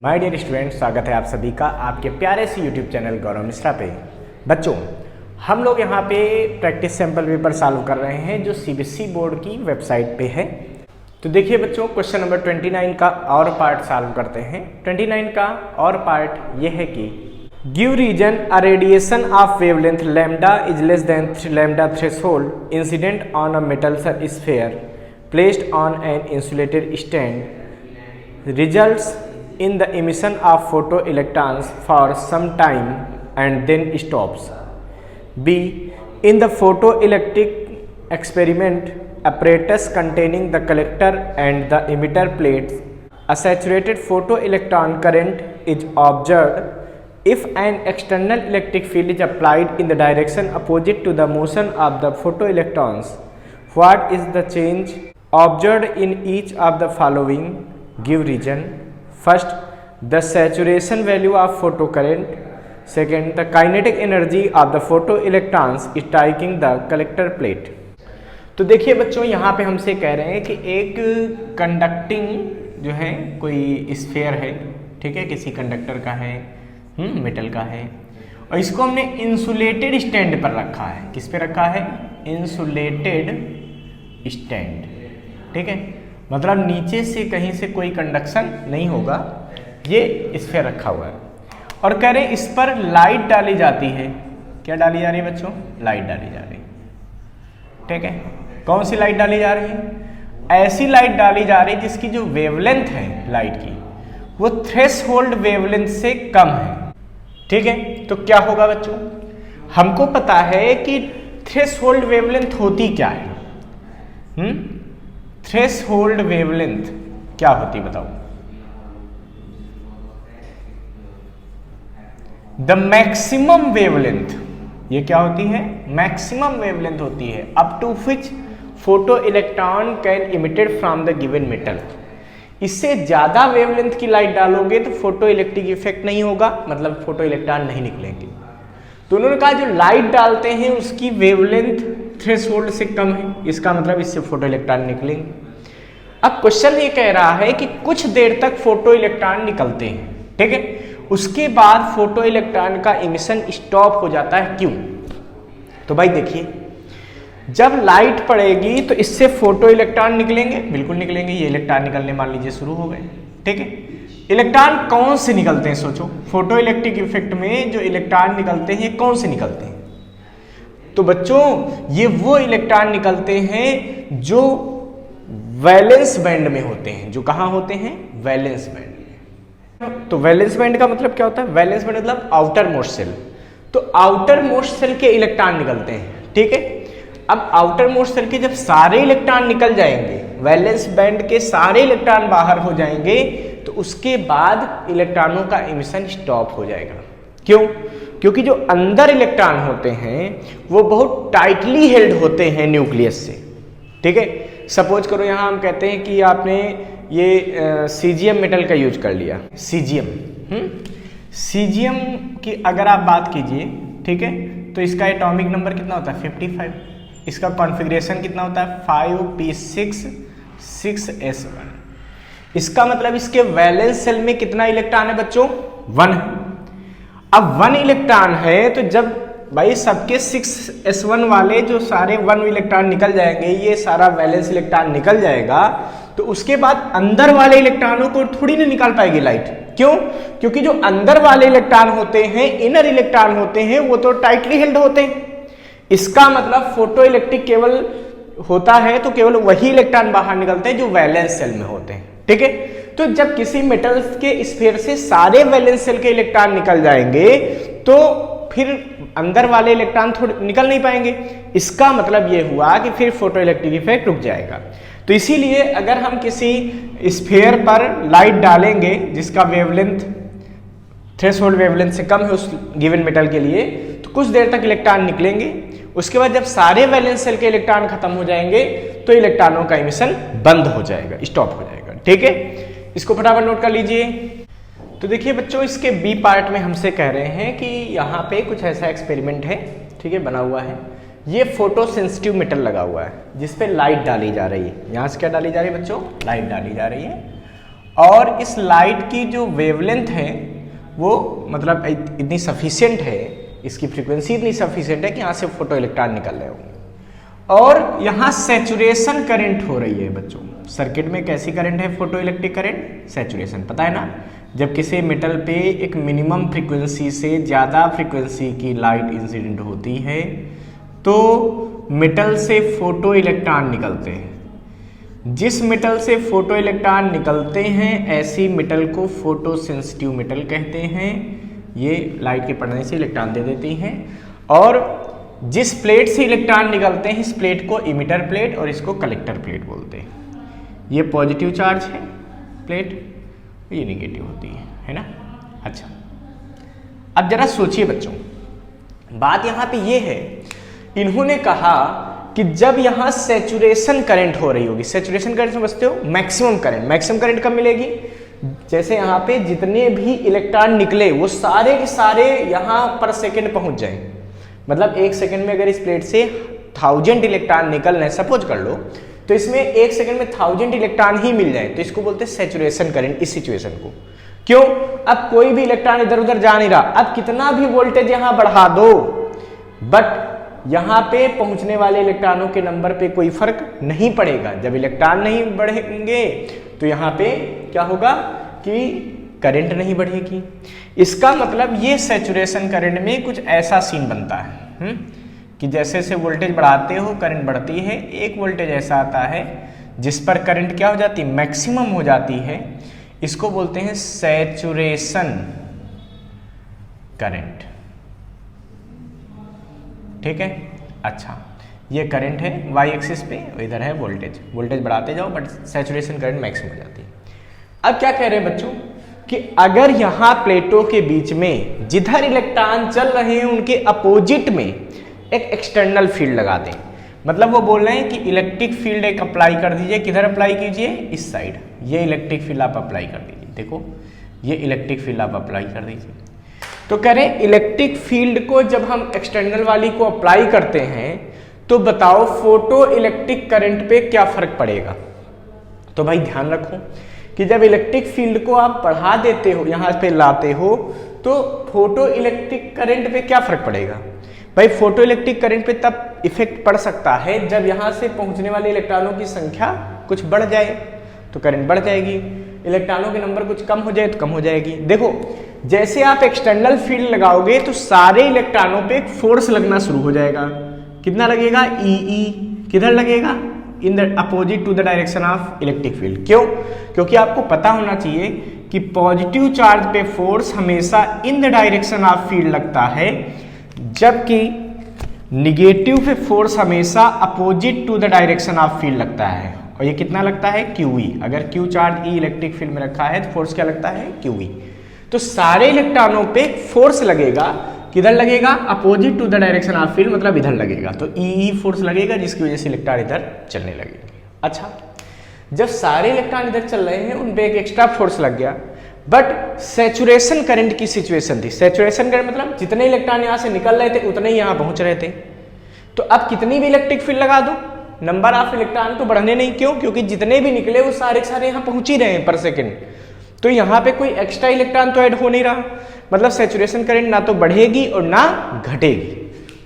My dear student, स्वागत है आप सभी का आपके प्यारे से यूट्यूब चैनल गौरव मिश्रा पे। बच्चों, हम लोग यहाँ पे प्रैक्टिस सैम्पल पेपर सॉल्व कर रहे हैं जो सीबीएसई बोर्ड की वेबसाइट पे है। तो देखिए बच्चों, क्वेश्चन नंबर 29 का और पार्ट सॉल्व करते हैं। 29 का और पार्ट ये है कि give reason a radiation of wavelength lambda is less than lambda threshold incident on a metal sphere placed on an insulated stand results in the emission of photoelectrons for some time and then stops. B. In the photoelectric experiment apparatus containing the collector and the emitter plates, a saturated photoelectron current is observed if an external electric field is applied in the direction opposite to the motion of the photoelectrons. What is the change observed in each of the following? Give reason. First, the saturation value of photocurrent. Second, the kinetic energy of the photoelectrons striking the collector plate. तो देखिए बच्चों, यहाँ पे हमसे कह रहे हैं कि एक कंडक्टिंग जो है कोई स्फीयर है, ठीक है, किसी कंडक्टर का है, मेटल का है, और इसको हमने इंसुलेटेड स्टैंड पर रखा है। किस पे रखा है? इंसुलेटेड स्टैंड, ठीक है, मतलब नीचे से कहीं से कोई कंडक्शन नहीं होगा, ये स्फीयर रखा हुआ है। और कह रहे हैं इस पर लाइट डाली जाती है। क्या डाली जा रही है बच्चों? लाइट डाली जा रही है, ठीक है। कौन सी लाइट डाली जा रही है? ऐसी लाइट डाली जा रही है जिसकी जो वेवलेंथ है लाइट की वो थ्रेशोल्ड वेवलेंथ से कम है, ठीक है। तो क्या होगा बच्चों? हमको पता है कि थ्रेशोल्ड वेवलेंथ होती क्या है। थ्रेशोल्ड वेवलेंथ क्या होती बताओ? द मैक्सिमम वेवलेंथ, ये क्या होती है? मैक्सिमम वेवलेंथ होती है up to which photo electron can emitted from the given metal. इससे ज्यादा वेवलेंथ की लाइट डालोगे तो फोटो इलेक्ट्रिक इफेक्ट नहीं होगा, मतलब फोटो इलेक्ट्रॉन नहीं निकलेंगे। तो उन्होंने कहा जो लाइट डालते हैं उसकी वेवलेंथ थ्रेशोल्ड से कम है, इसका मतलब इससे फोटो इलेक्ट्रॉन निकलेंगे। अब क्वेश्चन ये कह रहा है कि कुछ देर तक फोटो इलेक्ट्रॉन निकलते हैं, ठीक है, उसके बाद फोटो इलेक्ट्रॉन का इमिशन स्टॉप हो जाता है। क्यों? तो भाई देखिए, जब लाइट पड़ेगी तो इससे फोटो इलेक्ट्रॉन निकलेंगे, बिल्कुल निकलेंगे। ये इलेक्ट्रॉन निकलने मान लीजिए शुरू हो गए, ठीक है। इलेक्ट्रॉन कौन से निकलते हैं? सोचो, फोटो इलेक्ट्रिक इफेक्ट में जो इलेक्ट्रॉन निकलते हैं कौन से निकलते हैं? तो बच्चों, ये वो इलेक्ट्रॉन निकलते हैं जो वैलेंस बैंड में होते हैं। जो कहाँ होते हैं? वैलेंस बैंड में। तो वैलेंस बैंड का मतलब क्या होता है? वैलेंस बैंड मतलब आउटर मोस्ट सेल। तो आउटर मोस्ट सेल के इलेक्ट्रॉन निकलते हैं, ठीक है। अब आउटर मोस्ट सेल के जब सारे इलेक्ट्रॉन निकल जाएंगे, वैलेंस बैंड के सारे इलेक्ट्रॉन बाहर हो जाएंगे, तो उसके बाद इलेक्ट्रॉनों का इमिशन स्टॉप हो जाएगा। क्यों? क्योंकि जो अंदर इलेक्ट्रॉन होते हैं वो बहुत टाइटली हेल्ड होते हैं न्यूक्लियस से, ठीक है। सपोज करो यहाँ हम कहते हैं कि आपने ये सीजियम मेटल का यूज कर लिया, सीजियम। सीजियम की अगर आप बात कीजिए, ठीक है, तो इसका एटॉमिक नंबर कितना होता है? 55। इसका कॉन्फ़िगरेशन कितना होता है? 5p6 6s1। इसका मतलब इसके वैलेंस सेल में कितना इलेक्ट्रॉन है बच्चों? 1। अब 1 इलेक्ट्रॉन है तो जब भाई सबके 6s1 वाले जो सारे 1 इलेक्ट्रॉन निकल जाएंगे, ये सारा वैलेंस इलेक्ट्रॉन निकल जाएगा, तो उसके बाद अंदर वाले इलेक्ट्रॉनों को थोड़ी ना निकाल पाएगी लाइट। क्यों? क्योंकि जो अंदर वाले इलेक्ट्रॉन होते हैं, इनर इलेक्ट्रॉन होते हैं, वो तो टाइटली हेल्ड होते हैं। इसका मतलब फोटो इलेक्ट्रिक केवल होता है तो केवल वही इलेक्ट्रॉन बाहर निकलते हैं जो वैलेंस सेल में होते हैं, ठीक है। तो जब किसी मेटल के स्फीयर से सारे वैलेंस सेल के इलेक्ट्रॉन निकल जाएंगे तो फिर अंदर वाले इलेक्ट्रॉन थोड़े निकल नहीं पाएंगे। इसका मतलब ये हुआ कि फिर फोटो इलेक्ट्रिक इफेक्ट रुक जाएगा। तो इसीलिए अगर हम किसी स्फीयर पर लाइट डालेंगे जिसका वेवलेंथ थ्रेशोल्ड वेवलेंथ से कम है उस गिवन मेटल के लिए, तो कुछ देर तक इलेक्ट्रॉन निकलेंगे। उसके बाद जब सारे वैलेंस सेल के इलेक्ट्रॉन खत्म हो जाएंगे तो इलेक्ट्रॉनों का इमिशन बंद हो जाएगा, स्टॉप हो जाएगा, ठीक है। इसको फटाफट नोट कर लीजिए। तो देखिए बच्चों, इसके बी पार्ट में हमसे कह रहे हैं कि यहाँ पे कुछ ऐसा एक्सपेरिमेंट है, ठीक है, बना हुआ है। ये फोटो सेंसिटिव मेटल लगा हुआ है जिस पे लाइट डाली जा रही है। यहाँ से क्या डाली जा रही है बच्चों? लाइट डाली जा रही है। और इस लाइट की जो वेवलेंथ है वो मतलब इतनी सफिशिएंट है, इसकी फ्रीक्वेंसी इतनी सफिशिएंट है कि यहाँ से फोटो इलेक्ट्रॉन निकल रहे होंगे। और यहाँ सैचुरेशन करंट हो रही है बच्चों। सर्किट में कैसी करंट है? फोटो इलेक्ट्रिक करंट, सैचुरेशन, पता है ना। जब किसी मेटल पे एक मिनिमम फ्रीक्वेंसी से ज़्यादा फ्रीक्वेंसी की लाइट इंसिडेंट होती है तो मेटल से फोटो इलेक्ट्रॉन निकलते हैं। जिस मेटल से फोटो इलेक्ट्रॉन निकलते हैं ऐसी मेटल को फोटो सेंसिटिव मेटल कहते हैं। ये लाइट के पड़ने से इलेक्ट्रॉन दे देती हैं। और जिस प्लेट से इलेक्ट्रॉन निकलते हैं इस प्लेट को इमिटर प्लेट और इसको कलेक्टर प्लेट बोलते हैं। ये पॉजिटिव चार्ज है प्लेट, ये निगेटिव होती है ना। अच्छा, अब जरा सोचिए बच्चों, बात यहाँ पे ये है, इन्होंने कहा कि जब यहाँ सैचुरेशन करंट हो रही होगी, सैचुरेशन करंट समझते हो, मैक्सिमम करंट, मैक्सिमम करंट कब मिलेगी? जैसे यहाँ पे जितने भी इलेक्ट्रॉन निकले वो सारे के सारे यहाँ पर सेकेंड पहुंच जाए। मतलब एक सेकंड में अगर इस प्लेट से 1000 इलेक्ट्रॉन निकल रहे हैं, सपोज कर लो, तो इसमें एक सेकंड में 1000 इलेक्ट्रॉन ही मिल जाए, तो इसको बोलते हैं सैचुरेशन करंट। इस सिचुएशन को क्यों? अब कोई भी इलेक्ट्रॉन इधर उधर जा नहीं रहा, अब कितना भी वोल्टेज यहां बढ़ा दो बट यहां पे पहुंचने वाले इलेक्ट्रॉनों के नंबर पे कोई फर्क नहीं पड़ेगा। जब इलेक्ट्रॉन नहीं बढ़ेंगे तो यहां पे क्या होगा कि करंट नहीं बढ़ेगी। इसका मतलब ये सैचुरेशन करंट में कुछ ऐसा सीन बनता है कि जैसे जैसे वोल्टेज बढ़ाते हो करंट बढ़ती है। एक वोल्टेज ऐसा आता है जिस पर करंट क्या हो जाती है? मैक्सिमम हो जाती है। इसको बोलते हैं सैचुरेशन करंट। ठीक है, अच्छा, ये करंट है वाई एक्सिस पे, इधर है वोल्टेज, वोल्टेज बढ़ाते जाओ बट सैचुरेशन करंट मैक्सिमम हो जाती है। अब क्या कह रहे हैं बच्चों कि अगर यहां प्लेटों के बीच में जिधर इलेक्ट्रॉन चल रहे हैं उनके अपोजिट में एक एक्सटर्नल फील्ड लगा दें, मतलब वो बोल रहे हैं कि इलेक्ट्रिक फील्ड एक अप्लाई कर दीजिए। किधर अप्लाई कीजिए? इस साइड। ये इलेक्ट्रिक फील्ड आप अप्लाई कर दीजिए। देखो ये इलेक्ट्रिक फील्ड आप अप्लाई कर दीजिए। तो कह रहे इलेक्ट्रिक फील्ड को जब हम एक्सटर्नल वाली को अप्लाई करते हैं तो बताओ फोटो इलेक्ट्रिक करंट पे क्या फर्क पड़ेगा? तो भाई ध्यान रखो कि जब इलेक्ट्रिक फील्ड को आप बढ़ा देते हो, यहां पे लाते हो, तो फोटो इलेक्ट्रिक करंट पे क्या फर्क पड़ेगा? भाई फोटो इलेक्ट्रिक करंट पे तब इफेक्ट पड़ सकता है जब यहां से पहुंचने वाले इलेक्ट्रॉनों की संख्या कुछ बढ़ जाए तो करंट बढ़ जाएगी, इलेक्ट्रॉनों के नंबर कुछ कम हो जाए तो कम हो जाएगी। देखो जैसे आप एक्सटर्नल फील्ड लगाओगे तो सारे इलेक्ट्रॉनों पे एक फोर्स लगना शुरू हो जाएगा। कितना लगेगा? ई। किधर लगेगा? In the opposite to the direction of electric field. क्यों? क्योंकि आपको पता होना चाहिए कि पॉजिटिव चार्ज पे फोर्स हमेशा in the direction of field लगता है, जबकि निगेटिव पे फोर्स हमेशा opposite to the direction of field लगता है। और ये कितना लगता है? QE। अगर Q charge E electric field में रखा है तो फोर्स क्या लगता है? QE। तो सारे इलेक्ट्रॉनों पे फोर्स लगेगा, किधर लगेगा? Opposite to the direction of field, मतलब इधर लगेगा। तो E फोर्स लगेगा जिसकी वजह से इलेक्ट्रॉन इधर चलने लगेंगे। अच्छा, जब सारे इलेक्ट्रॉन इधर चल रहे हैं उन पे एक एक्स्ट्रा फोर्स लग गया, बट सैचुरेशन करंट की सिचुएशन थी। सैचुरेशन करंट मतलब जितने इलेक्ट्रॉन यहां से निकल रहे थे उतने ही यहां पहुंच रहे थे। तो अब कितनी भी इलेक्ट्रिक फील्ड लगा दो, नंबर ऑफ इलेक्ट्रॉन तो बढ़ने नहीं। क्यों? क्योंकि जितने भी निकले वो सारे सारे यहां पहुंच ही रहे हैं पर सेकेंड। तो यहां पे कोई एक्स्ट्रा इलेक्ट्रॉन तो ऐड हो नहीं रहा, मतलब सैचुरेशन करंट ना तो बढ़ेगी और ना घटेगी।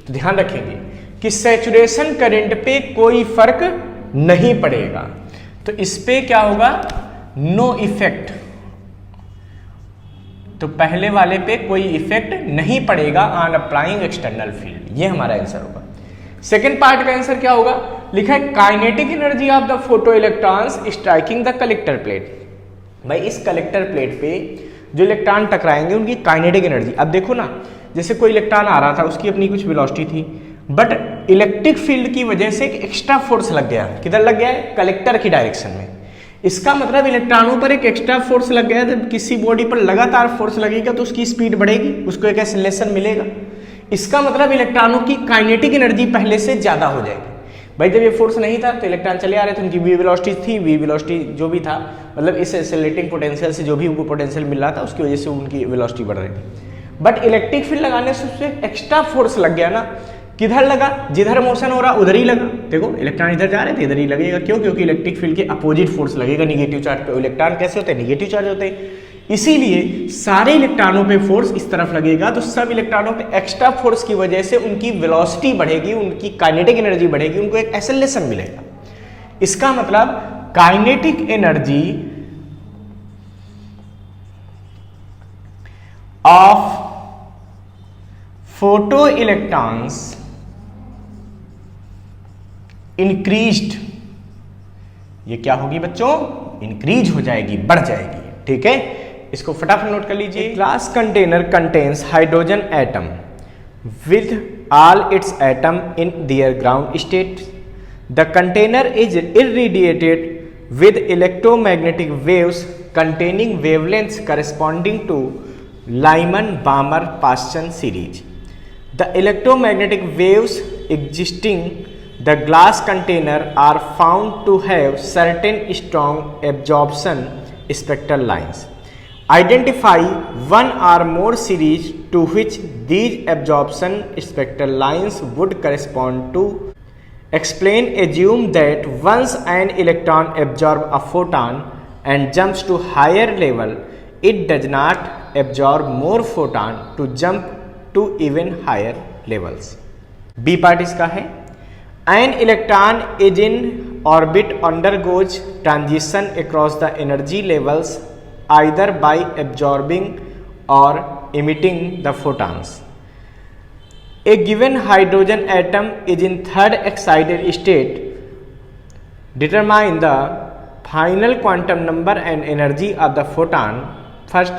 तो ध्यान रखेंगे कि सैचुरेशन करंट पे कोई फर्क नहीं पड़ेगा। तो इस पे क्या होगा? No effect. तो पहले वाले पे कोई इफेक्ट नहीं पड़ेगा ऑन अप्लाइंग एक्सटर्नल फील्ड। ये हमारा आंसर होगा। सेकेंड पार्ट का आंसर क्या होगा? लिखा है kinetic energy of the photo electrons striking the collector plate. भाई इस कलेक्टर प्लेट पे जो इलेक्ट्रॉन टकराएंगे उनकी काइनेटिक एनर्जी। अब देखो ना, जैसे कोई इलेक्ट्रॉन आ रहा था, उसकी अपनी कुछ वेलोसिटी थी, बट इलेक्ट्रिक फील्ड की वजह से एक एक्स्ट्रा फोर्स लग गया। किधर लग गया है? कलेक्टर की डायरेक्शन में। इसका मतलब इलेक्ट्रॉनों पर एक एक्स्ट्रा फोर्स लग गया। जब किसी बॉडी पर लगातार फोर्स लगेगा तो उसकी स्पीड बढ़ेगी, उसको एक एक्सेलरेशन मिलेगा। इसका मतलब इलेक्ट्रॉनों की काइनेटिक एनर्जी पहले से ज्यादा हो जाएगी। भाई जब ये फोर्स नहीं था तो इलेक्ट्रॉन चले आ रहे थे, उनकी वी वेलोसिटी थी, वी वेलोसिटी जो भी था, मतलब इस एक्सेलरेटिंग पोटेंशियल से जो भी उनको पोटेंशियल मिल रहा था उसकी वजह से उनकी वेलोसिटी बढ़ रही थी। बट इलेक्ट्रिक फील्ड लगाने से उससे एक्स्ट्रा फोर्स लग गया ना, किधर लगा, जिधर मोशन हो रहा उधर ही लगा। देखो इलेक्ट्रॉन इधर जा रहे थे, इधर ही लगेगा। क्यों? क्योंकि इलेक्ट्रिक फील्ड के अपोजिट फोर्स लगेगा निगेटिव चार्ज पे। इलेक्ट्रॉन कैसे होते हैं? निगेटिव चार्ज होते हैं, इसीलिए सारे इलेक्ट्रॉनों पे फोर्स इस तरफ लगेगा। तो सब इलेक्ट्रॉनों पे एक्स्ट्रा फोर्स की वजह से उनकी वेलोसिटी बढ़ेगी, उनकी काइनेटिक एनर्जी बढ़ेगी, उनको एक एक्सेलरेशन मिलेगा। इसका मतलब kinetic energy of photo electrons increased, ये क्या होगी बच्चों? इंक्रीज हो जाएगी, बढ़ जाएगी। ठीक है, इसको फटाफट नोट कर लीजिए। Glass container contains hydrogen atom with all it's atom in their ground state. The container is irradiated with electromagnetic waves containing wavelengths corresponding to Lyman-Balmer-Paschen series. The electromagnetic waves existing the glass container are found to have certain strong absorption spectral lines. Identify one or more series to which these absorption spectral lines would correspond to. Explain, assume that once an electron absorbs a photon and jumps to higher level, it does not absorb more photon to jump to even higher levels. B part इसका है, an electron is in orbit undergoes transition across the energy levels either by absorbing or emitting the photons. A given hydrogen atom is in third excited state. Determine the final quantum number and energy of the photon. First,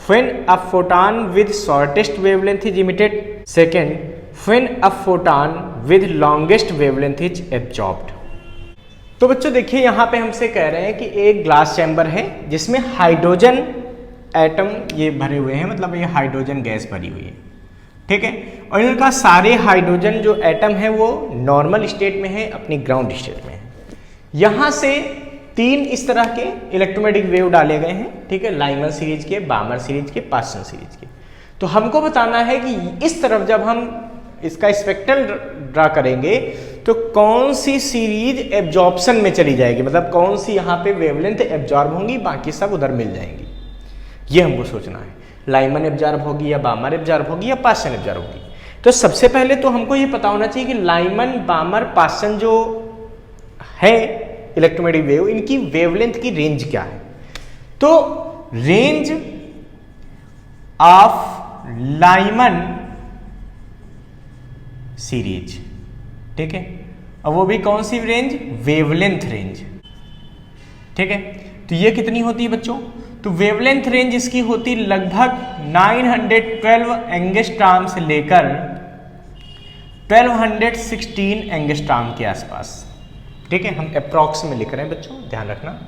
when a photon with shortest wavelength is emitted. Second, when a photon with longest wavelength is absorbed. तो बच्चों देखिए यहाँ पे हमसे कह रहे हैं कि एक ग्लास चैम्बर है जिसमें हाइड्रोजन एटम ये भरे हुए हैं, मतलब ये हाइड्रोजन गैस भरी हुई है। ठीक है, और इनका सारे हाइड्रोजन जो एटम है वो नॉर्मल स्टेट में है, अपनी ग्राउंड स्टेट में है। यहाँ से 3 इस तरह के इलेक्ट्रोमैग्नेटिक वेव डाले गए हैं। ठीक है, लाइमन सीरीज के, बामर सीरीज के, पास्सन सीरीज के। तो हमको बताना है कि इस तरफ जब हम इसका स्पेक्ट्रल ड्रा करेंगे तो कौन सी सीरीज एब्जॉर्प्शन में चली जाएगी, मतलब कौन सी यहाँ पे वेवलेंथ एब्जॉर्ब होंगी, बाकी सब उधर मिल जाएंगी। ये हमको सोचना है, लाइमन एब्जॉर्ब होगी या बामर एब्जॉर्ब होगी या पास्सन एब्जॉर्ब होगी। तो सबसे पहले तो हमको ये पता होना चाहिए कि लाइमन, बामर, पास्सन जो है इलेक्ट्रोमैग्नेटिक वेव, इनकी वेवलेंथ की रेंज क्या है। तो रेंज ऑफ लाइमन सीरीज, ठीक है, और वो भी कौन सी रेंज? Wavelength range. ठीक है, तो ये कितनी होती है बच्चों? तो वेवलेंथ रेंज इसकी होती लगभग 912 एंगस्ट्रॉम से लेकर 1216 एंगस्ट्रॉम के आसपास। ठीक है, हम अप्रॉक्स में लिख रहे हैं बच्चों, ध्यान रखना।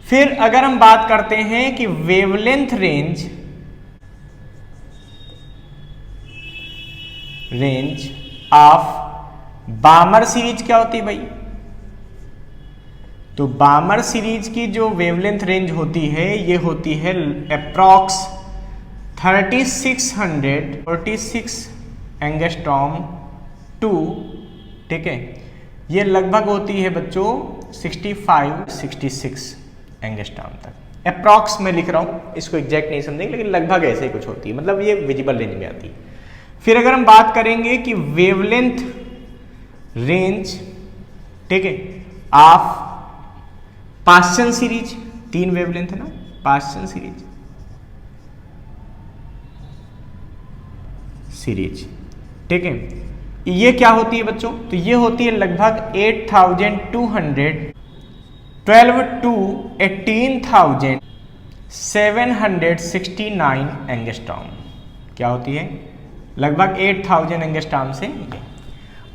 फिर अगर हम बात करते हैं कि वेवलेंथ रेंज ऑफ बामर सीरीज क्या होती है भाई? तो बामर सीरीज की जो वेवलेंथ रेंज होती है ये होती है अप्रॉक्स 3646 एंगस्ट्रॉम टू, ठीक है, ये लगभग होती है बच्चों 65-66 एंगस्ट्रॉम तक। अप्रॉक्स में लिख रहा हूं, इसको एग्जैक्ट नहीं समझेंगे, लेकिन लगभग ऐसे ही कुछ होती है, मतलब ये विजिबल रेंज में आती है। फिर अगर हम बात करेंगे कि वेवलेंथ रेंज, ठीक है, ऑफ पास्सन सीरीज, 3 वेवलेंथ है ना, पास्सन सीरीज, ठीक है, ये क्या होती है बच्चों? तो ये होती है लगभग 8212 to 18,769 एंगस्ट्रॉम। क्या होती है? लगभग 8000 एंगस्ट्रॉम से।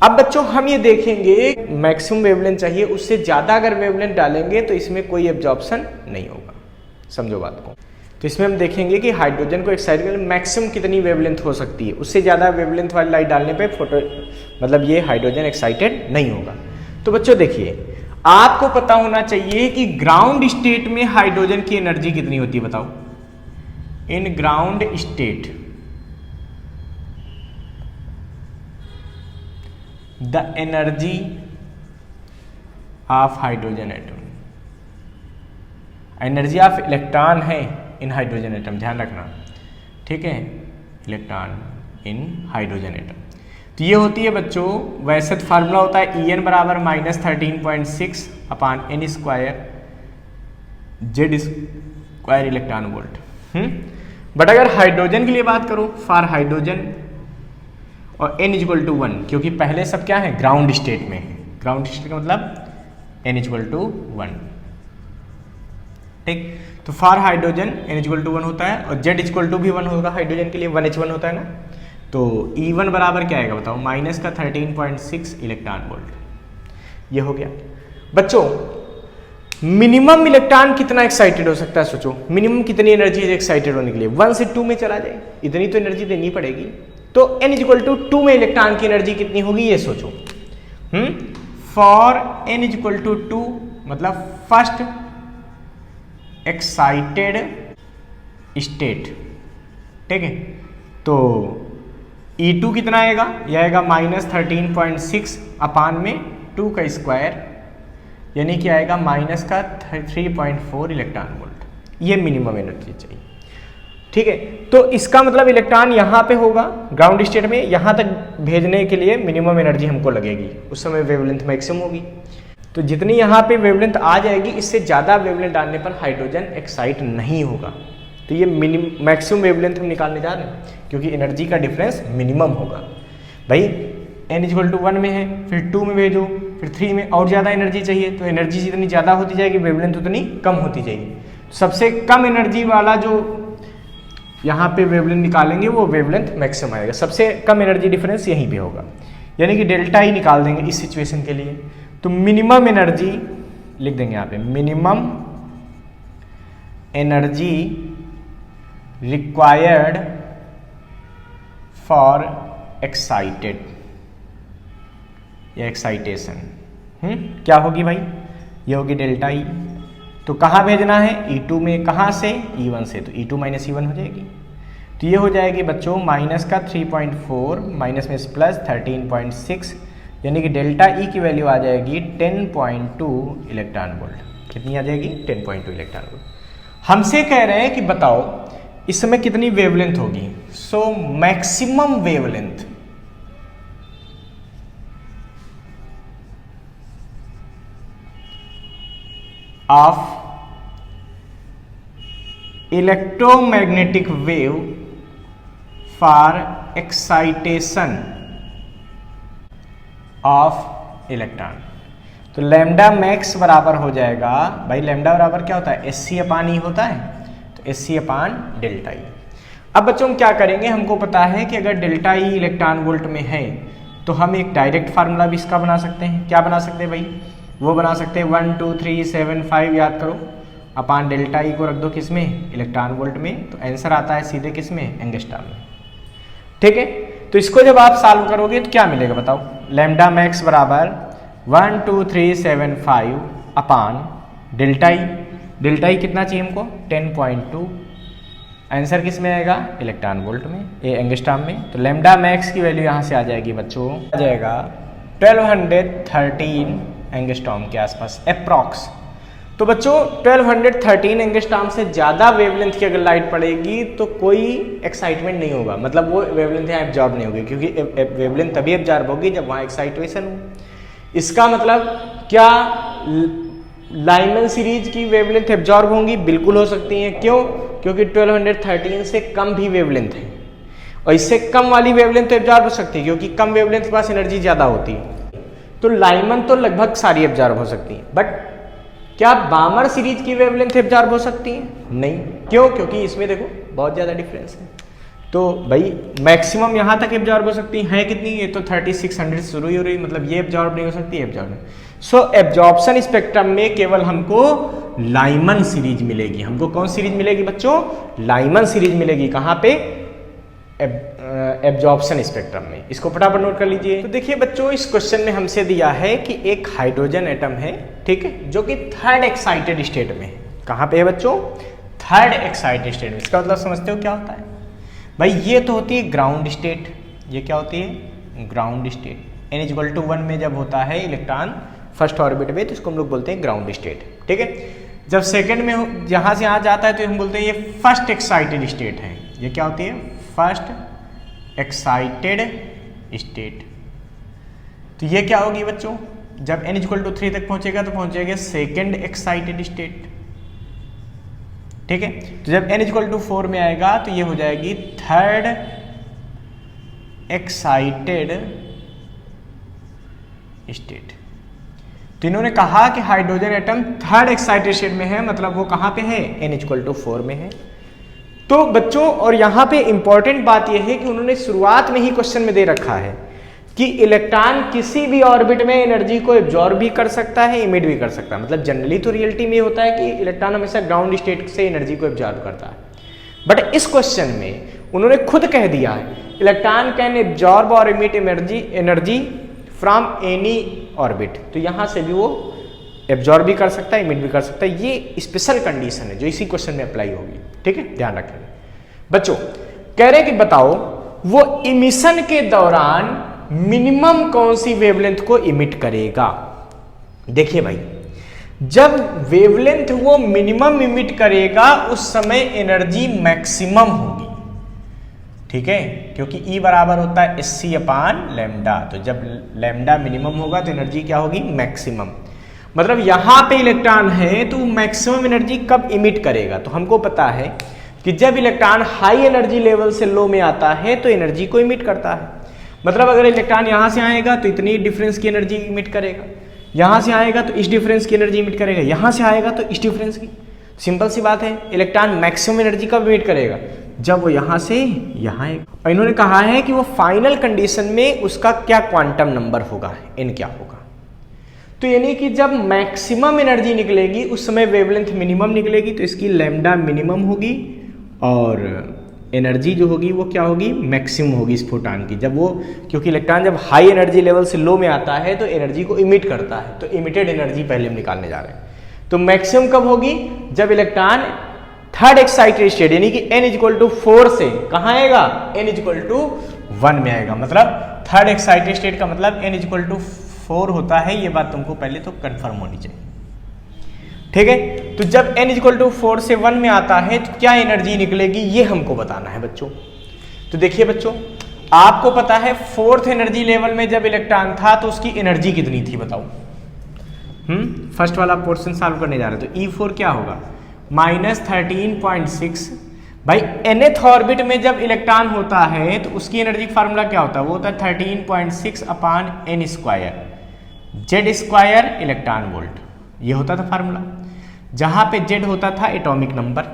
अब बच्चों हम ये देखेंगे मैक्सिमम वेवलेंथ चाहिए, उससे ज़्यादा अगर वेवलेंथ डालेंगे तो इसमें कोई एब्जॉर्प्शन नहीं होगा। समझो बात को। तो इसमें हम देखेंगे कि हाइड्रोजन को एक्साइट करने मैक्सिमम कितनी वेवलेंथ हो सकती है, उससे ज़्यादा वेवलेंथ वाली लाइट डालने पे फोटो मतलब ये हाइड्रोजन एक्साइटेड नहीं होगा। तो बच्चों देखिए, आपको पता होना चाहिए कि ग्राउंड स्टेट में हाइड्रोजन की एनर्जी कितनी होती है, बताओ। In ground state the energy of hydrogen atom, energy of electron है इन हाइड्रोजन एटम, ध्यान रखना, ठीक है, इलेक्ट्रॉन इन हाइड्रोजन एटम। तो ये होती है बच्चों, वैसे तो फार्मूला होता है En बराबर -13.6 अपान n square Z square electron volt. But अगर हाइड्रोजन के लिए बात करो, फॉर हाइड्रोजन और n इक्वल टू 1, क्योंकि पहले सब क्या है, ग्राउंड स्टेट में है, ग्राउंड स्टेट का मतलब n इक्वल टू 1, ठीक। तो for hydrogen n equal to 1 होता है और z इक्वल टू भी 1 होगा, हाइड्रोजन के लिए 1h1 होता है ना। तो E1 बराबर क्या आएगा बताओ, -13.6 इलेक्ट्रॉन वोल्ट। ये हो गया बच्चों। मिनिमम इलेक्ट्रॉन कितना एक्साइटेड हो सकता है, सोचो मिनिमम कितनी एनर्जी है एक्साइटेड होने के लिए, 1 से 2 में चला जाए, इतनी तो एनर्जी देनी पड़ेगी। तो n इक्वल टू 2 में इलेक्ट्रॉन की एनर्जी कितनी होगी ये सोचो। फॉर n इक्वल टू 2 मतलब फर्स्ट एक्साइटेड स्टेट, ठीक है। तो E2 कितना आएगा, यह आएगा -13.6 अपान में 2 का स्क्वायर, यानी कि आएगा -3.4 इलेक्ट्रॉन वोल्ट। ये मिनिमम एनर्जी चाहिए, ठीक है। तो इसका मतलब इलेक्ट्रॉन यहाँ पे होगा ग्राउंड स्टेट में, यहाँ तक भेजने के लिए मिनिमम एनर्जी हमको लगेगी, उस समय वेवलेंथ मैक्सिमम होगी। तो जितनी यहाँ पे वेवलेंथ आ जाएगी, इससे ज़्यादा वेवलेंथ डालने पर हाइड्रोजन एक्साइट नहीं होगा। तो ये मैक्सिमम वेवलेंथ हम निकालने जा रहे हैं, क्योंकि एनर्जी का डिफरेंस मिनिमम होगा। भाई n इक्वल टू 1 में है, फिर 2 में भेजो, फिर 3 में और ज़्यादा एनर्जी चाहिए, तो एनर्जी जितनी ज़्यादा होती जाएगी वेवलेंथ उतनी कम होती जाएगी। सबसे कम एनर्जी वाला जो यहाँ पे वेवलेंथ निकालेंगे वो वेवलेंथ मैक्सिमम आएगा, सबसे कम एनर्जी डिफरेंस यहीं पे होगा, यानी कि डेल्टा ही निकाल देंगे इस सिचुएशन के लिए। तो मिनिमम एनर्जी लिख देंगे यहाँ पे, minimum energy required for excited या एक्साइटेशन क्या होगी भाई, ये होगी डेल्टा ई। तो कहाँ भेजना है, E2 में, कहाँ से, E1 से, तो E2 माइनस E1 हो जाएगी। तो ये हो जाएगी बच्चों माइनस का 3.4 माइनस में प्लस 13.6, यानी कि डेल्टा ई की वैल्यू आ जाएगी 10.2 इलेक्ट्रॉन वोल्ट। कितनी आ जाएगी, 10.2 इलेक्ट्रॉन वोल्ट। हमसे कह रहे हैं कि बताओ इस समय कितनी वेवलेंथ होगी। So maximum wavelength of electromagnetic wave for excitation of electron. तो लैम्डा मैक्स बराबर हो जाएगा, भाई लैम्डा बराबर क्या होता है, SC अपान ई होता है, तो SC अपान डेल्टा ई। अब बच्चों हम क्या करेंगे, हमको पता है कि अगर डेल्टा ई इलेक्ट्रॉन वोल्ट में है तो हम एक डायरेक्ट फार्मूला भी इसका बना सकते हैं। क्या बना सकते हैं भाई, वो बना सकते हैं 1 2 3 7 5 याद करो, अपान डेल्टा ई को रख दो किस में, इलेक्ट्रॉन वोल्ट में, तो आंसर आता है सीधे किस में, एंगस्ट्रॉम में, ठीक है। तो इसको जब आप सॉल्व करोगे तो क्या मिलेगा बताओ, लैम्डा मैक्स बराबर 1 2 3 7 5 अपान डेल्टा ई, डेल्टा ई कितना चाहिए हमको 10.2, आंसर किस में आएगा, इलेक्ट्रॉन वोल्ट में, ये एंगस्ट्रॉम में। तो लैम्डा मैक्स की वैल्यू यहाँ से आ जाएगी बच्चों, आ जाएगा 1213 एंगस्ट्रॉम के आसपास अप्रॉक्स। तो बच्चों 1213 एंगस्ट्रॉम से ज़्यादा वेवलेंथ की अगर लाइट पड़ेगी तो कोई एक्साइटमेंट नहीं होगा, मतलब वो वेवलेंथ यहाँ एब्जॉर्ब नहीं होगी, क्योंकि वेवलेंथ तभी एब्जॉर्ब होगी जब वहाँ एक्साइटेशन हो। इसका मतलब क्या लाइमन सीरीज की वेवलेंथ एब्जॉर्ब होंगी, बिल्कुल हो सकती हैं। क्यों, क्योंकि 1213 से कम भी वेवलेंथ है, और इससे कम वाली वेवलेंथ तो एब्जॉर्ब हो सकती है, क्योंकि कम वेवलेंथ के पास एनर्जी ज़्यादा होती है। तो लाइमन तो लगभग सारी एब्जॉर्ब हो सकती है, बट क्या बामर सीरीज की वेवलेंथ एब्जॉर्ब हो सकती है, नहीं। क्यों, क्योंकि इसमें देखो बहुत ज़्यादा डिफरेंस है। तो भाई मैक्सिमम यहाँ तक एब्जॉर्ब हो सकती है कितनी, ये तो 3600 शुरू ही हो रही, मतलब ये एब्जॉर्ब नहीं हो सकती, एब्जॉर्ब नहीं। सो एब्जॉर्प्शन स्पेक्ट्रम में केवल हमको लाइमन सीरीज मिलेगी। हमको कौन सीरीज मिलेगी बच्चों, लाइमन सीरीज मिलेगी। कहाँ पे, एब्जॉर्प्शन स्पेक्ट्रम में। इसको फटाफट नोट कर लीजिए। तो देखिए बच्चों, इस क्वेश्चन में हमसे दिया है कि एक हाइड्रोजन एटम है, ठीक है, जो कि थर्ड एक्साइटेड स्टेट में है। कहाँ पे है बच्चों, थर्ड एक्साइटेड स्टेट में। इसका मतलब समझते हो क्या होता है भाई, ये तो होती है ग्राउंड स्टेट, ये क्या होती है, ग्राउंड स्टेट। n=1 में जब होता है इलेक्ट्रॉन फर्स्ट ऑर्बिट में, तो इसको हम लोग बोलते हैं ग्राउंड स्टेट। ठीक है, जब सेकंड में यहाँ से यहाँ जाता है तो हम बोलते हैं ये फर्स्ट एक्साइटेड स्टेट है। ये क्या होती है? First excited state. तो ये क्या होगी बच्चों? जब n=3 तक पहुंचेगा तो पहुंचेगा सेकंड एक्साइटेड स्टेट। ठीक है, तो जब n=4 में आएगा तो ये हो जाएगी थर्ड एक्साइटेड स्टेट। तो इन्होंने कहा कि hydrogen atom third excited state में है, मतलब वो कहां पे है? n=4 में है। तो बच्चों, और यहां पे इंपॉर्टेंट बात यह है कि उन्होंने शुरुआत में ही क्वेश्चन में दे रखा है कि इलेक्ट्रॉन किसी भी ऑर्बिट में एनर्जी को एब्जॉर्ब भी कर सकता है, इमिट भी कर सकता है। मतलब जनरली तो रियलिटी में होता है कि इलेक्ट्रॉन हमेशा ग्राउंड स्टेट से एनर्जी को एब्जॉर्ब करता है, बट इस क्वेश्चन में उन्होंने खुद कह दिया है इलेक्ट्रॉन कैन एब्जॉर्ब और emit energy from any orbit. तो यहां से भी वो एब्जॉर्ब भी कर सकता है, इमिट भी कर सकता है। ये स्पेशल कंडीशन है जो इसी क्वेश्चन में अप्लाई होगी। ठीक है, ध्यान रखें बच्चों। कह रहे कि बताओ वो इमिशन के दौरान मिनिमम कौन सी वेवलेंथ को इमिट करेगा। देखिए भाई, जब वेवलेंथ वो मिनिमम इमिट करेगा उस समय एनर्जी मैक्सिमम होगी। ठीक है, क्योंकि E बराबर होता है hc/λ। तो जब लैम्डा मिनिमम होगा तो एनर्जी क्या होगी? मैक्सिमम। मतलब यहां पे इलेक्ट्रॉन है तो मैक्सिमम एनर्जी कब इमिट करेगा? तो हमको पता है कि जब इलेक्ट्रॉन हाई एनर्जी लेवल से लो में आता है तो एनर्जी को इमिट करता है। मतलब अगर इलेक्ट्रॉन यहां से आएगा तो इतनी डिफरेंस की एनर्जी इमिट करेगा, यहां से आएगा तो इस डिफरेंस की एनर्जी इमिट करेगा, यहां से आएगा तो इस डिफरेंस की। सिंपल सी बात है, इलेक्ट्रॉन मैक्सिमम एनर्जी कब इमिट करेगा? जब वो यहां से यहां आएगा। और इन्होंने कहा है कि वो फाइनल कंडीशन में उसका क्या क्वांटम नंबर होगा, n क्या होगा। तो यानी कि जब मैक्सिमम एनर्जी निकलेगी उस समय वेवलेंथ मिनिमम निकलेगी, तो इसकी लैम्डा मिनिमम होगी और एनर्जी जो होगी वो क्या होगी? मैक्सिमम होगी इस फोटॉन की। जब वो, क्योंकि इलेक्ट्रॉन जब हाई एनर्जी लेवल से लो में आता है तो एनर्जी को इमिट करता है, तो इमिटेड एनर्जी पहले हम निकालने जा रहे हैं। तो मैक्सिमम कब होगी? जब इलेक्ट्रॉन थर्ड एक्साइटेड स्टेट यानी कि n=4 से कहां आएगा? n=1 में आएगा। मतलब थर्ड एक्साइटेड स्टेट का मतलब n=4 होता है। ये बात तुमको पहले तो कंफर्म होनी चाहिए। ठीक है, तो जब n=4 से 1 में आता है तो क्या एनर्जी निकलेगी ये हमको बताना है बच्चों। तो देखिए बच्चों, आपको पता है फोर्थ एनर्जी लेवल में जब इलेक्ट्रॉन था तो उसकी एनर्जी कितनी थी बताओ। फर्स्ट वाला पोर्शन सॉल्व करने जा रहे हैं। तो E4 क्या होगा? -13.6। भाई nth ऑर्बिट में जब इलेक्ट्रॉन होता है तो उसकी एनर्जी फार्मूला क्या होता है? वो होता है 13.6/n², Z² इलेक्ट्रॉन वोल्ट। ये होता था फार्मूला, जहां पे Z होता था एटॉमिक नंबर।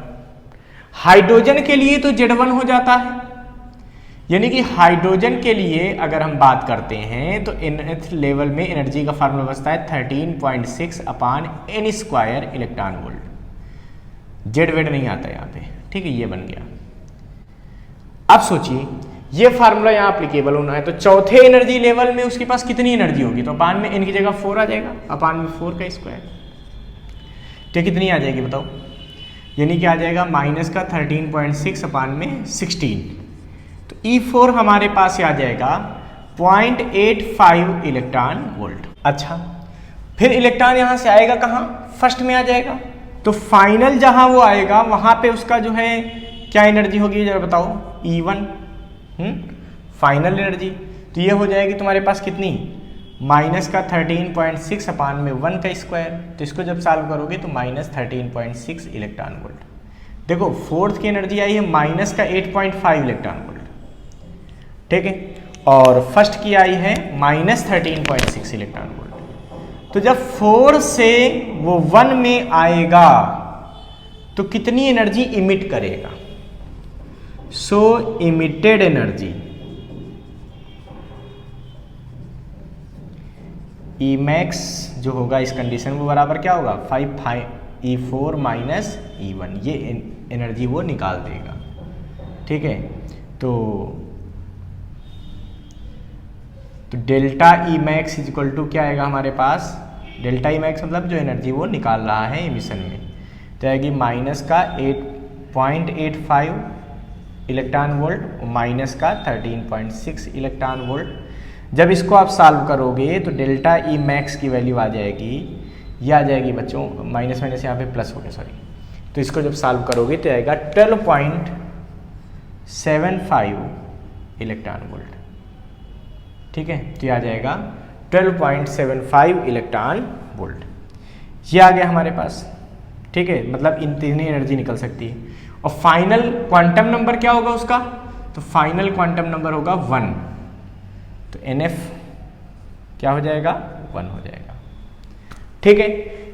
हाइड्रोजन के लिए तो Z1 हो जाता है, यानी कि हाइड्रोजन के लिए अगर हम बात करते हैं तो nth लेवल में एनर्जी का फार्मूला बचता है 13.6/n² इलेक्ट्रॉन वोल्ट। Z वेड नहीं आता यहाँ पे। ठीक है, ये बन गया। अब सोचिए ये फार्मूला यहाँ एप्लीकेबल होना है तो चौथे एनर्जी लेवल में उसके पास कितनी एनर्जी होगी? तो अपान में n की जगह 4 आ जाएगा, अपान में 4 का स्क्वायर। तो कितनी आ जाएगी बताओ? यानी कि आ जाएगा -13.6 अपान में 16। तो E4 हमारे पास आ जाएगा 0.85 इलेक्ट्रॉन वोल्ट। अच्छा, फिर इलेक्ट्रॉन यहां से आएगा कहां? फर्स्ट में आ जाएगा। तो फाइनल जहां वो आएगा वहां पे उसका जो है क्या एनर्जी होगी जरा बताओ? E1 final energy. तो ये हो जाएगी तुम्हारे पास कितनी? -13.6 अपान में 1 का स्क्वायर। तो इसको जब सॉल्व करोगे तो -13.6 इलेक्ट्रॉन वोल्ट। देखो फोर्थ की एनर्जी आई है -8.5 इलेक्ट्रॉन वोल्ट। ठीक है, और फर्स्ट की आई है -13.6 इलेक्ट्रॉन वोल्ट। तो जब 4 से वो 1 में आएगा तो कितनी एनर्जी इमिट करेगा? सो इमिटेड एनर्जी Emax जो होगा इस कंडीशन में बराबर क्या होगा? 5E4 - E1। ये एनर्जी वो निकाल देगा। ठीक है, तो डेल्टा Emax इक्वल टू क्या आएगा हमारे पास? डेल्टा Emax मतलब जो एनर्जी वो निकाल रहा है एमिशन में, तो आएगी -8.85 इलेक्ट्रॉन वोल्ट -13.6 इलेक्ट्रॉन वोल्ट। जब इसको आप सॉल्व करोगे तो डेल्टा ई मैक्स की वैल्यू आ जाएगी, ये आ जाएगी बच्चों, माइनस माइनस यहाँ पे प्लस हो गया सॉरी, तो इसको जब सॉल्व करोगे तो आएगा 12.75 इलेक्ट्रॉन वोल्ट। ठीक है, तो ये आ जाएगा 12.75 इलेक्ट्रॉन वोल्ट। ये आ गया हमारे पास। ठीक है, मतलब इन तीनों एनर्जी निकल सकती है। और फाइनल क्वांटम नंबर क्या होगा उसका, तो फाइनल क्वांटम नंबर होगा 1, तो NF क्या हो जाएगा, 1 हो जाएगा। ठीक है,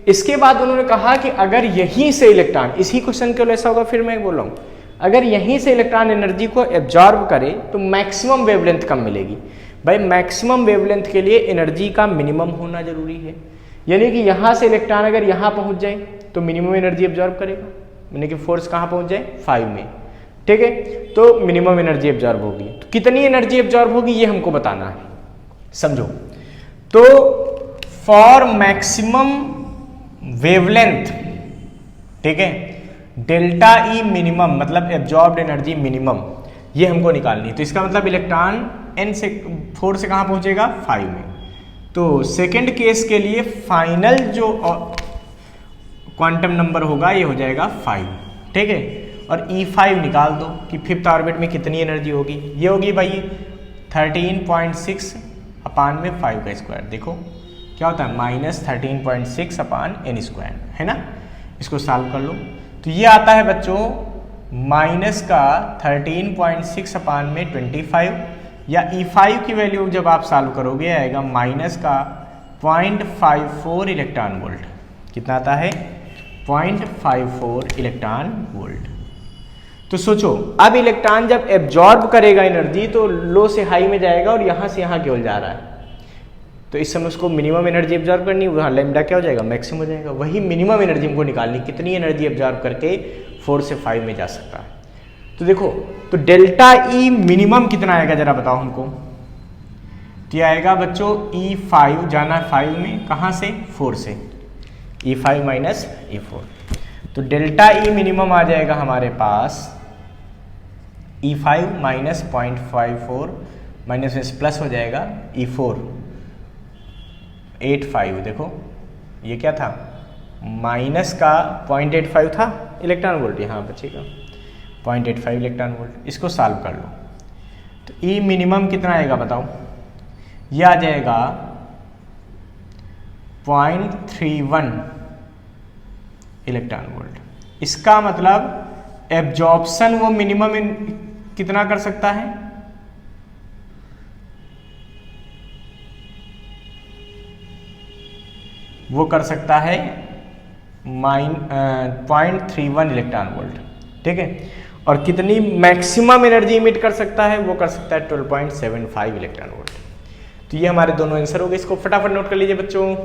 इसके बाद उन्होंने कहा कि अगर यहीं से इलेक्ट्रॉन, इसी क्वेश्चन के लिए ऐसा होगा, फिर मैं बोल रहा हूं, अगर यहीं से इलेक्ट्रॉन एनर्जी को एब्जॉर्ब करे तो मैक्सिमम वेवलेंथ कम मिलेगी। भाई मैक्सिमम वेवलेंथ के लिए एनर्जी का मिनिमम होना जरूरी है, यानी कि यहां से इलेक्ट्रॉन अगर यहां पहुंच जाए तो मिनिमम एनर्जी एब्जॉर्ब करेगा, यानी कि फोर्स कहां पहुंच जाए, 5 में। ठीक है, तो मिनिमम एनर्जी एब्जॉर्ब होगी। तो कितनी एनर्जी एब्जॉर्ब होगी ये हमको बताना है, समझो। तो फॉर मैक्सिमम वेवलेंथ, ठीक है, डेल्टा ई मिनिमम मतलब एब्जॉर्ब्ड एनर्जी मिनिमम, ये हमको निकालनी है। तो इसका मतलब इलेक्ट्रॉन n से 4 से कहां पहुंचेगा, 5 में। तो सेकंड केस के लिए फाइनल जो क्वांटम नंबर होगा ये हो जाएगा 5। ठीक है, और E5 निकाल दो कि फिफ्थ ऑर्बिट में कितनी एनर्जी होगी, ये होगी भाई 13.6 अपान में 5 का स्क्वायर। देखो क्या होता है, -13.6 अपान n स्क्वायर, है ना। इसको सॉल्व कर लो तो ये आता है बच्चों माइनस का 13.6 अपान में 25, या E5 की वैल्यू जब आप सॉल्व करोगे आएगा माइनस का 0.54 इलेक्ट्रॉन वोल्ट। कितना आता है, 0.54 इलेक्ट्रॉन वोल्ट। तो सोचो अब इलेक्ट्रॉन जब एब्जॉर्ब करेगा एनर्जी तो लो से हाई में जाएगा और यहां से यहां केवल जा रहा है, तो इस समय उसको मिनिमम एनर्जी एब्जॉर्ब करनी है, वहाँ लैम्डा क्या हो जाएगा, मैक्सिमम हो जाएगा। वही मिनिमम एनर्जी हमको निकालनी, कितनी एनर्जी एब्जॉर्ब करके 4 से 5 में जा सकता है। तो देखो, तो डेल्टा ई मिनिमम कितना आएगा जरा बताओ हमको। तो ये आएगा बच्चों E5, जाना है 5 में, कहाँ से, 4 से, E5 माइनस E4। तो डेल्टा ई मिनिमम आ जाएगा हमारे पास E5 माइनस 0.54 माइनस में प्लस हो जाएगा E4 85। देखो ये क्या था, माइनस का 0.85 था इलेक्ट्रॉन वोल्ट, यहाँ बचेगा 0.85 इलेक्ट्रॉन वोल्ट। इसको सॉल्व कर लो तो ई मिनिमम कितना आएगा बताओ, ये आ जाएगा 0.31 इलेक्ट्रॉन वोल्ट। इसका मतलब एब्जॉर्प्शन वो मिनिमम कितना कर सकता है, वो कर सकता है 0.31 इलेक्ट्रॉन वोल्ट। ठीक है, और कितनी मैक्सिमम एनर्जी इमिट कर सकता है, वो कर सकता है 12.75 इलेक्ट्रॉन वोल्ट। तो ये हमारे दोनों आंसर हो गए, इसको फटाफट नोट कर लीजिए बच्चों।